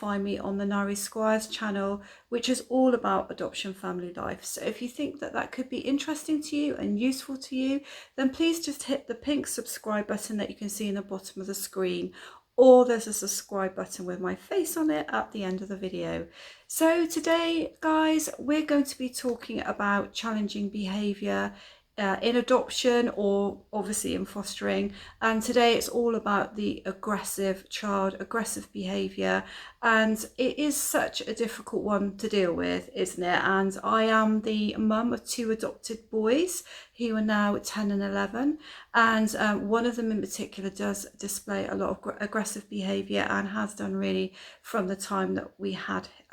Find me on the Nari Squires channel, which is all about adoption family life. So if you think that that could be interesting to you and useful to you, then please just hit the pink subscribe button that you can see in the bottom of the screen, or there's a subscribe button with my face on it at the end of the video. So today, guys, we're going to be talking about challenging behaviour in adoption, or obviously in fostering, and today it's all about the aggressive child, aggressive behaviour, and it is such a difficult one to deal with, isn't it? And I am the mum of 2 adopted boys who are now 10 and 11, and one of them in particular does display a lot of aggressive behaviour and has done really from the time that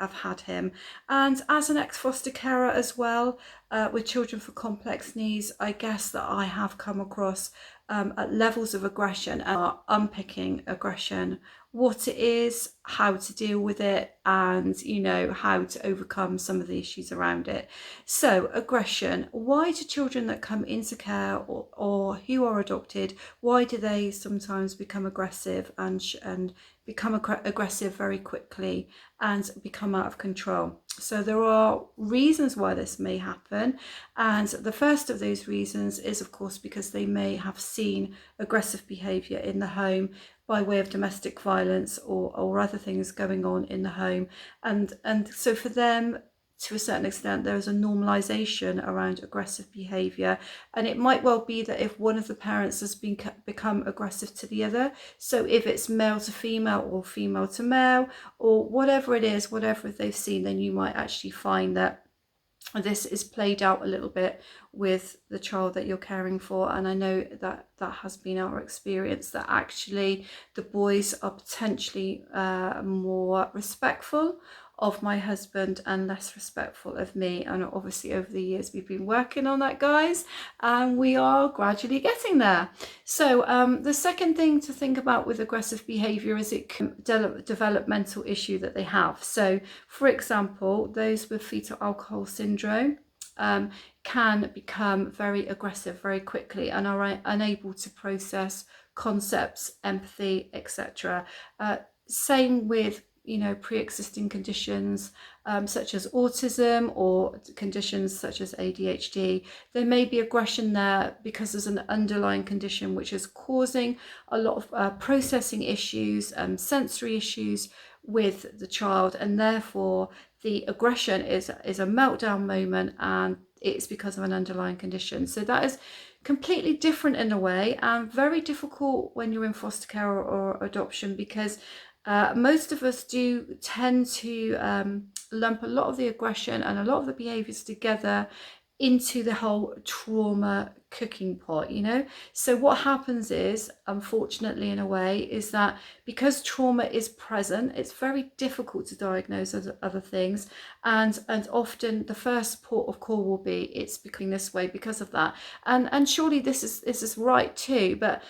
I've had him. And as an ex-foster carer as well, with children for complex needs, I guess that I have come across at levels of aggression and are unpicking aggression, what it is, how to deal with it, and how to overcome some of the issues around it. So aggression, why do children that come into care or who are adopted, why do they sometimes become aggressive and become aggressive very quickly and become out of control? So there are reasons why this may happen, and the first of those reasons is of course because they may have seen aggressive behaviour in the home by way of domestic violence or other things going on in the home, and so for them, to a certain extent, there is a normalisation around aggressive behaviour, and it might well be that if one of the parents has become aggressive to the other, so if it's male to female or female to male or whatever it is, whatever they've seen, then you might actually find that this is played out a little bit with the child that you're caring for. And I know that that has been our experience, that actually the boys are potentially more respectful of my husband and less respectful of me. And obviously over the years we've been working on that, guys, and we are gradually getting there. So the second thing to think about with aggressive behaviour is it can developmental issue that they have. So for example, those with fetal alcohol syndrome can become very aggressive very quickly and are unable to process concepts, empathy, etc. Same with pre-existing conditions such as autism or conditions such as ADHD. There may be aggression there because there's an underlying condition which is causing a lot of processing issues, sensory issues with the child, and therefore the aggression is a meltdown moment, and it's because of an underlying condition. So that is completely different in a way, and very difficult when you're in foster care or adoption, because most of us do tend to lump a lot of the aggression and a lot of the behaviours together into the whole trauma cooking pot, So what happens is, unfortunately in a way, is that because trauma is present, it's very difficult to diagnose other things, and often the first port of call will be it's becoming this way because of that, and surely this is right too, but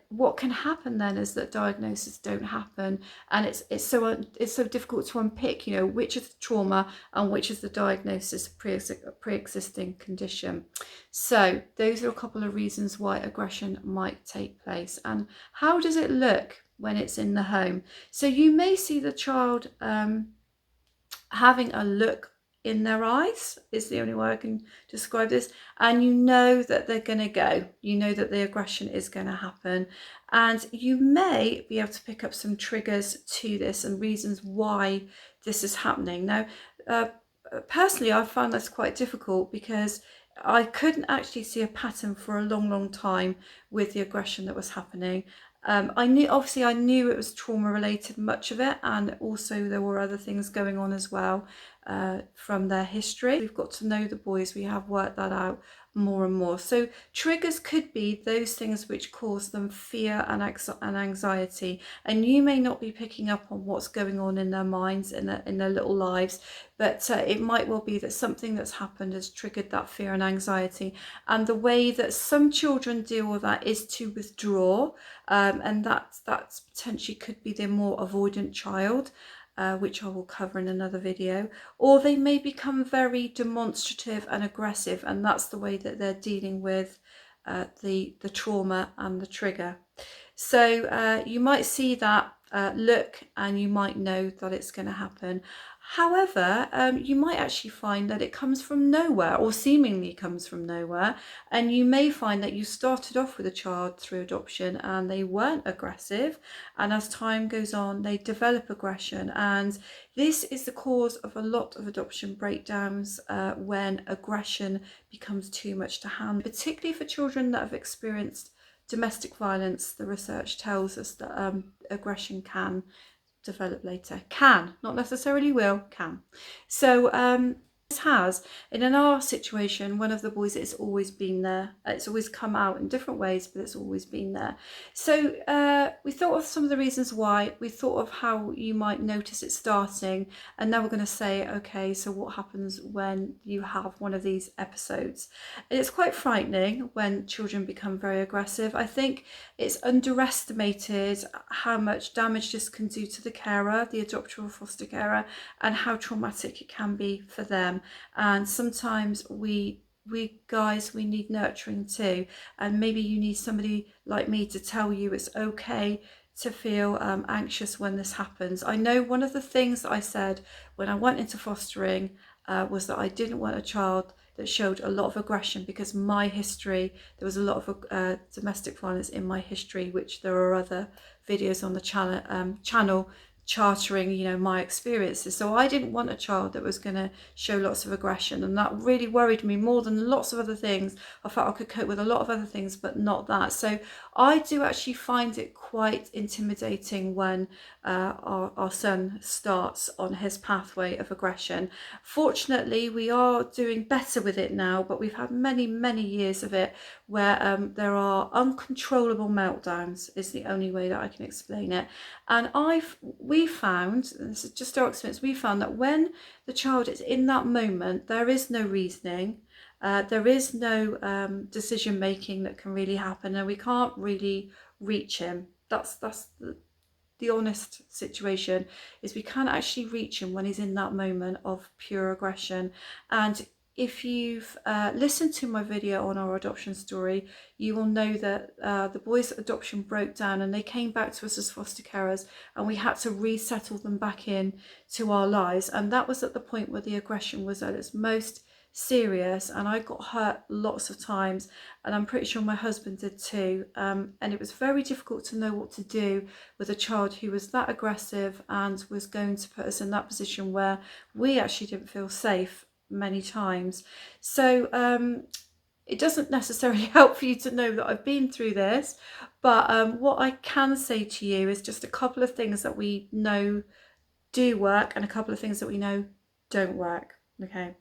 what can happen then is that diagnoses don't happen, and it's so difficult to unpick which is the trauma and which is the diagnosis of pre-existing condition. So those are a couple of reasons why aggression might take place. And how does it look when it's in the home? So you may see the child having a look in their eyes, is the only way I can describe this, and that they're going to go, that the aggression is going to happen, and you may be able to pick up some triggers to this and reasons why this is happening. Now personally, I found this quite difficult because I couldn't actually see a pattern for a long time with the aggression that was happening. I knew it was trauma related, much of it, and also there were other things going on as well from their history. We've got to know the boys, we have worked that out more and more. So triggers could be those things which cause them fear and anxiety, and you may not be picking up on what's going on in their minds, in their little lives, but it might well be that something that's happened has triggered that fear and anxiety, and the way that some children deal with that is to withdraw, and that's potentially could be the more avoidant child, which I will cover in another video, or they may become very demonstrative and aggressive, and that's the way that they're dealing with the trauma and the trigger. So you might see that look and you might know that it's going to happen. However, you might actually find that it comes from nowhere, or seemingly comes from nowhere, and you may find that you started off with a child through adoption and they weren't aggressive, and as time goes on they develop aggression, and this is the cause of a lot of adoption breakdowns when aggression becomes too much to handle, particularly for children that have experienced domestic violence. The research tells us that aggression can develop later. Can, not necessarily will, can. So this has, and in our situation, one of the boys, it's always been there. It's always come out in different ways, but it's always been there. So we thought of some of the reasons why. We thought of how you might notice it starting, and now we're going to say, okay, so what happens when you have one of these episodes? And it's quite frightening when children become very aggressive. I think it's underestimated how much damage this can do to the carer, the adopter or foster carer, and how traumatic it can be for them. And sometimes we guys, we need nurturing too, and maybe you need somebody like me to tell you it's okay to feel anxious when this happens. I know one of the things that I said when I went into fostering was that I didn't want a child that showed a lot of aggression, because my history, there was a lot of domestic violence in my history, which there are other videos on the channel chartering, you know, my experiences. So I didn't want a child that was going to show lots of aggression, and that really worried me more than lots of other things. I felt I could cope with a lot of other things, but not that. So I do actually find it quite intimidating when our son starts on his pathway of aggression. Fortunately, we are doing better with it now, but we've had many years of it where there are uncontrollable meltdowns, is the only way that I can explain it. And we found, and this is just our experience, we found that when the child is in that moment, there is no reasoning, there is no decision making that can really happen, and we can't really reach him. That's the honest situation, is we can't actually reach him when he's in that moment of pure aggression. And if you've listened to my video on our adoption story, you will know that the boys' adoption broke down and they came back to us as foster carers, and we had to resettle them back in to our lives. And that was at the point where the aggression was at its most serious, and I got hurt lots of times, and I'm pretty sure my husband did too, and it was very difficult to know what to do with a child who was that aggressive and was going to put us in that position where we actually didn't feel safe many times. So it doesn't necessarily help for you to know that I've been through this, but what I can say to you is just a couple of things that we know do work and a couple of things that we know don't work. Okay,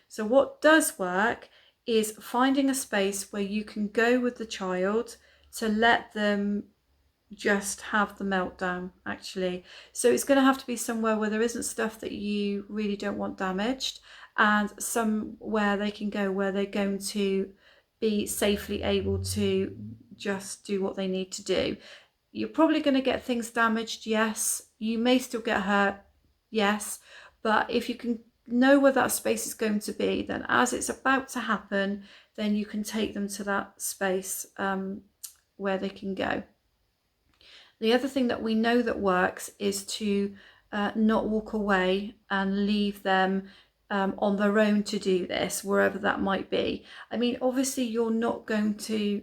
so what does work is finding a space where you can go with the child to let them just have the meltdown, actually. So it's going to have to be somewhere where there isn't stuff that you really don't want damaged, and somewhere they can go where they're going to be safely able to just do what they need to do. You're probably going to get things damaged, yes. You may still get hurt, yes. But if you can know where that space is going to be, then as it's about to happen, then you can take them to that space where they can go. The other thing that we know that works is to not walk away and leave them on their own to do this, wherever that might be. I mean, obviously you're not going to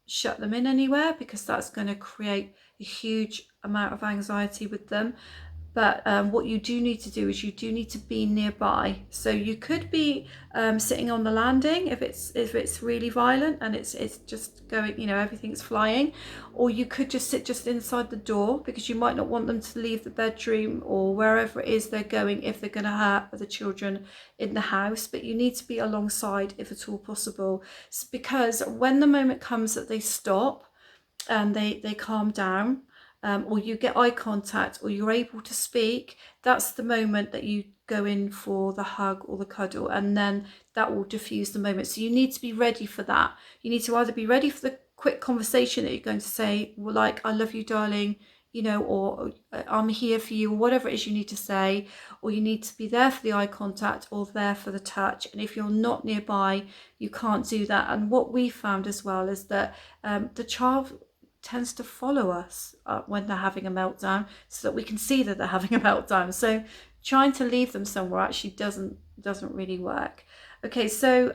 shut them in anywhere, because that's going to create a huge amount of anxiety with them. But what you do need to do is you do need to be nearby. So you could be sitting on the landing if it's really violent and it's just going, you know, everything's flying, or you could just sit just inside the door, because you might not want them to leave the bedroom or wherever it is they're going if they're going to hurt other children in the house. But you need to be alongside if at all possible, because when the moment comes that they stop and they calm down, or you get eye contact, or you're able to speak, that's the moment that you go in for the hug or the cuddle, and then that will diffuse the moment. So you need to be ready for that. You need to either be ready for the quick conversation that you're going to say, well, like, I love you, darling, you know, or I'm here for you, or whatever it is you need to say, or you need to be there for the eye contact or there for the touch. And if you're not nearby, you can't do that. And what we found as well is that the child tends to follow us when they're having a meltdown, so that we can see that they're having a meltdown. So trying to leave them somewhere actually doesn't really work. Okay, so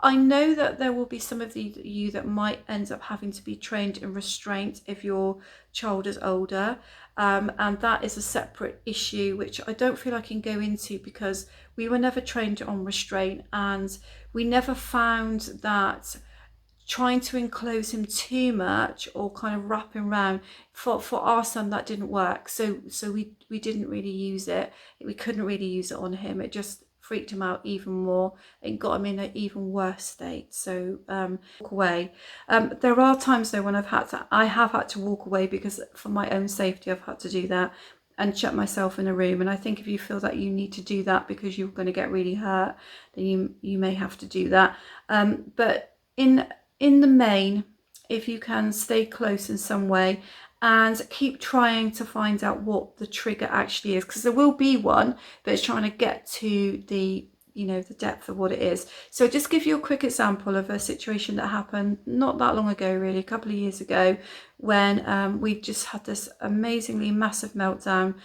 I know that there will be some of you that might end up having to be trained in restraint if your child is older, and that is a separate issue which I don't feel I can go into, because we were never trained on restraint, and we never found that trying to enclose him too much or kind of wrap him around, for our son that didn't work. So we didn't really use it. We couldn't really use it on him. It just freaked him out even more and got him in an even worse state. So walk away. There are times though when I have had to walk away, because for my own safety I've had to do that and shut myself in a room. And I think if you feel that you need to do that because you're going to get really hurt, then you may have to do that. But in the main, if you can stay close in some way and keep trying to find out what the trigger actually is, because there will be one, but it's trying to get to the depth of what it is. So I'll just give you a quick example of a situation that happened not that long ago, really, a couple of years ago, when we just had this amazingly massive meltdown.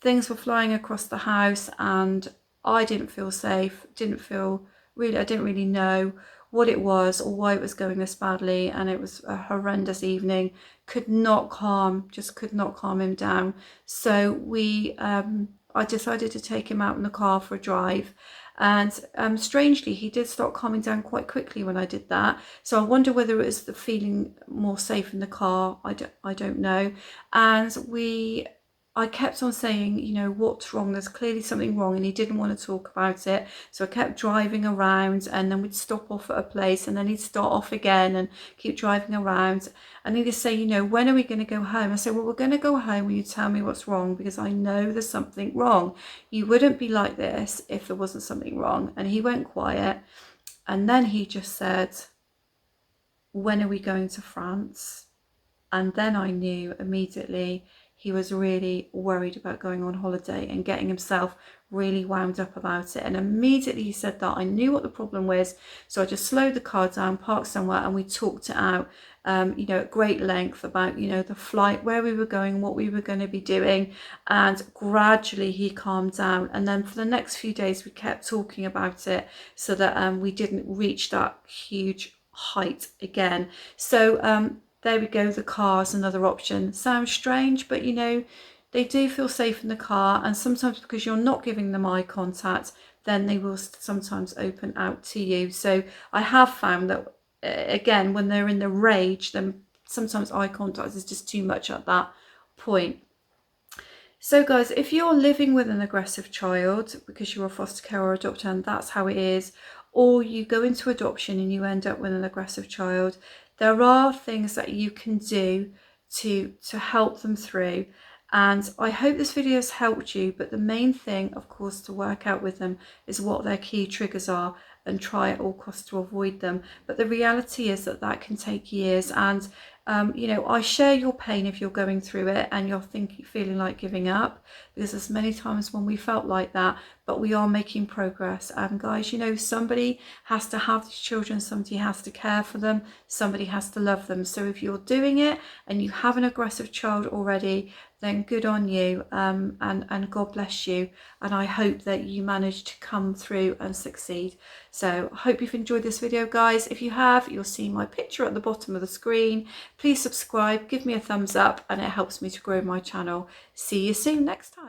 Things were flying across the house and I didn't feel safe, I didn't really know what it was or why it was going this badly, and it was a horrendous evening. Could not calm him down. So I decided to take him out in the car for a drive, and strangely he did start calming down quite quickly when I did that. So I wonder whether it was the feeling more safe in the car, I don't know. And I kept on saying, what's wrong? There's clearly something wrong. And he didn't want to talk about it. So I kept driving around, and then we'd stop off at a place, and then he'd start off again and keep driving around. And he'd just say, when are we going to go home? I said, well, we're going to go home when you tell me what's wrong, because I know there's something wrong. You wouldn't be like this if there wasn't something wrong. And he went quiet. And then he just said, when are we going to France? And then I knew immediately he was really worried about going on holiday and getting himself really wound up about it. And immediately he said that, I knew what the problem was. So I just slowed the car down, parked somewhere, and we talked it out, at great length about, the flight, where we were going, what we were going to be doing. And gradually he calmed down. And then for the next few days, we kept talking about it so that we didn't reach that huge height again. So there we go, the car's another option. Sounds strange, but they do feel safe in the car, and sometimes because you're not giving them eye contact, then they will sometimes open out to you. So I have found that again, when they're in the rage, then sometimes eye contact is just too much at that point. So guys, if you're living with an aggressive child because you're a foster care or adopter and that's how it is, or you go into adoption and you end up with an aggressive child, there are things that you can do to help them through. And I hope this video has helped you, but the main thing, of course, to work out with them is what their key triggers are and try at all costs to avoid them. But the reality is that can take years, and I share your pain if you're going through it and you're feeling like giving up, because there's many times when we felt like that, but we are making progress. And guys, somebody has to have these children, somebody has to care for them, somebody has to love them. So if you're doing it and you have an aggressive child already, then good on you, and God bless you. And I hope that you manage to come through and succeed. So I hope you've enjoyed this video, guys. If you have, you'll see my picture at the bottom of the screen. Please subscribe, give me a thumbs up, and it helps me to grow my channel. See you soon next time.